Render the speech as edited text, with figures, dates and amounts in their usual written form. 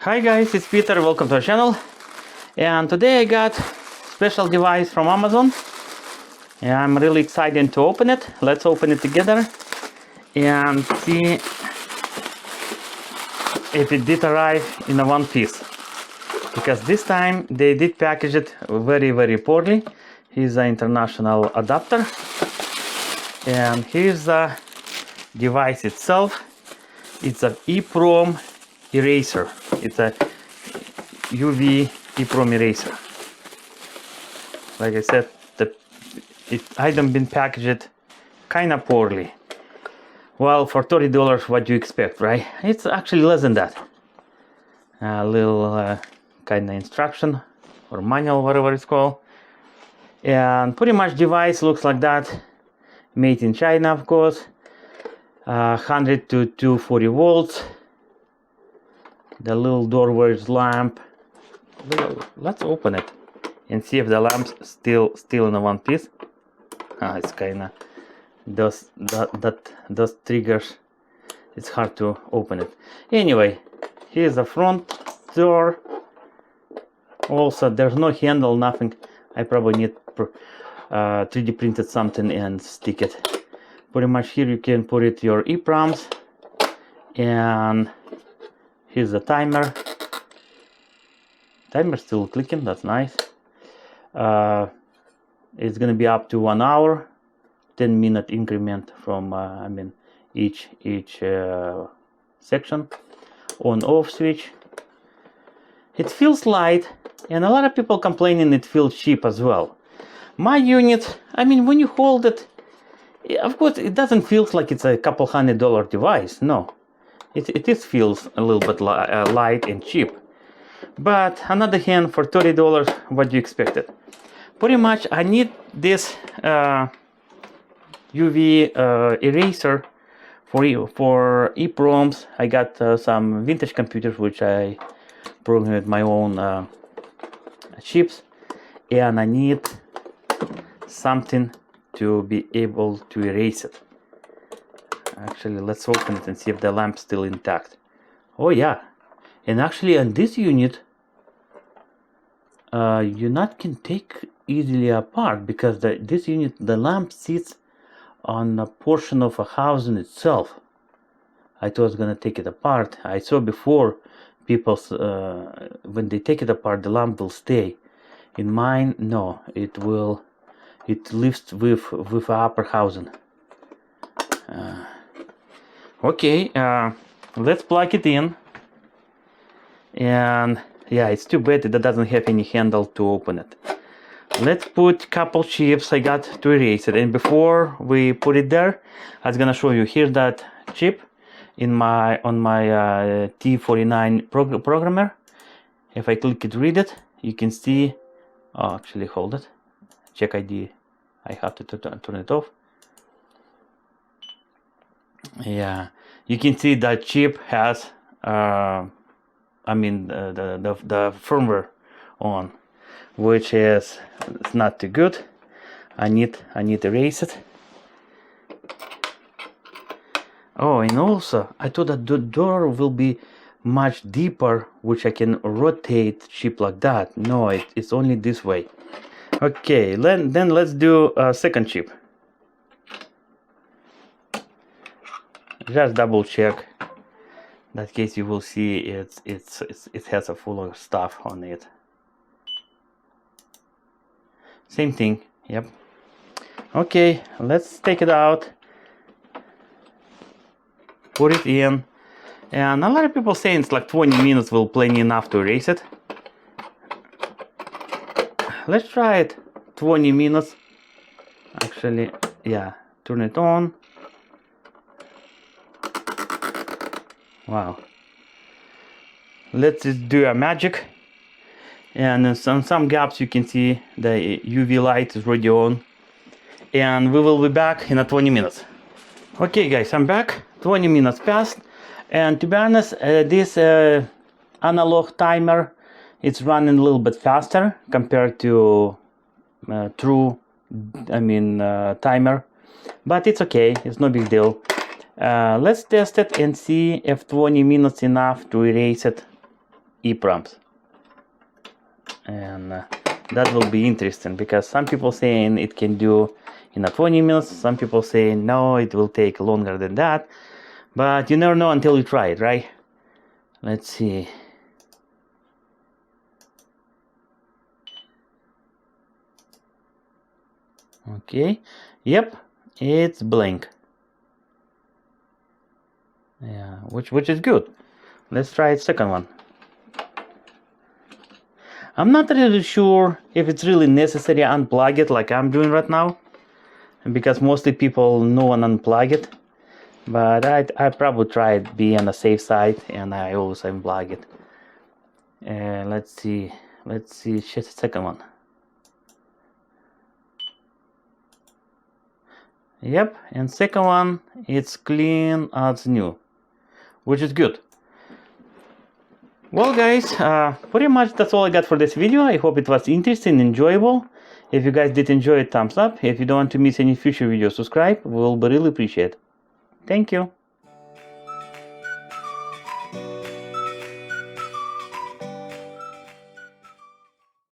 Hi guys, it's Peter, welcome to our channel. And today I got special device from Amazon. And I'm really excited to open it. Let's open it together and see if it did arrive in a one piece. Because this time they did package it very poorly. Here's the international adapter. And here's the device itself. It's an EPROM eraser. It's a UV EPROM eraser. Like I said, it item been packaged kind of poorly. Well, for $30, what do you expect, right? It's actually less than that. A little kind of instruction or manual, whatever it's called. And pretty much device looks like that. Made in China, of course. 100 to 240 volts. The little doorway lamp. Let's open it and see if the lamp's still in the one piece. It's kind of those triggers. It's hard to open it. Anyway, here's the front door. Also, there's no handle, nothing. I probably need 3D printed something and stick it. Pretty much here you can put it your EPROMs, and here's the timer. Timer still clicking, that's nice. It's gonna be up to 1 hour, 10-minute increment from each section. On/off switch. It feels light, and a lot of people complaining it feels cheap as well. My unit, when you hold it, of course it doesn't feel like it's a couple $100 device. No, it feels a little bit light and cheap. But on the other hand, for $30, what do you expect it? Pretty much I need this UV eraser for EPROMs. I got some vintage computers which I programmed my own chips, and I need something to be able to erase it. Actually, let's open it and see if the lamp's still intact. Oh yeah, and actually on this unit you not can take easily apart, because this unit, the lamp sits on a portion of a house in itself. I thought I was gonna take it apart. I saw before people when they take it apart the lamp will stay. In mine, no, it lifts with upper housing. Okay, let's plug it in. And yeah, it's too bad it doesn't have any handle to open it. Let's put couple chips I got to erase it. And before we put it there, I was gonna show you, here's that chip on my T49 programmer. If I click it, read it, you can see. Oh, actually, hold it. Check ID. I have to turn it off. Yeah, you can see that chip has the firmware on, which is not too good. I need to erase it. Oh, and also I thought that the door will be much deeper, which I can rotate chip like that. No, it's only this way. Okay, then let's do a second chip. Just double check. In that case, you will see it has a full of stuff on it. Same thing. Yep. Okay, let's take it out. Put it in. And a lot of people saying it's like 20 minutes will plenty enough to erase it. Let's try it. 20 minutes. Actually, yeah. Turn it on. Wow. Let's just do a magic. And in some gaps you can see the UV light is already on. And we will be back in 20 minutes. Okay guys, I'm back. 20 minutes passed. And to be honest, this analog timer, it's running a little bit faster compared to true timer, but it's okay, it's no big deal. Let's test it and see if 20 minutes enough to erase it EPROMs. And that will be interesting, because some people saying it can do in 20 minutes, some people say no, it will take longer than that, but you never know until you try it, right? Let's see. Okay, yep, it's blank. Yeah, which is good. Let's try the second one. I'm not really sure if it's really necessary to unplug it like I'm doing right now, because mostly people know and unplug it. But I probably try to be on the safe side, and I always unplug it. Let's see the second one. Yep, and second one, it's clean as new, which is good. Well guys, pretty much that's all I got for this video. I hope it was interesting and enjoyable. If you guys did enjoy it, thumbs up. If you don't want to miss any future videos, subscribe. We'll really appreciate it. Thank you.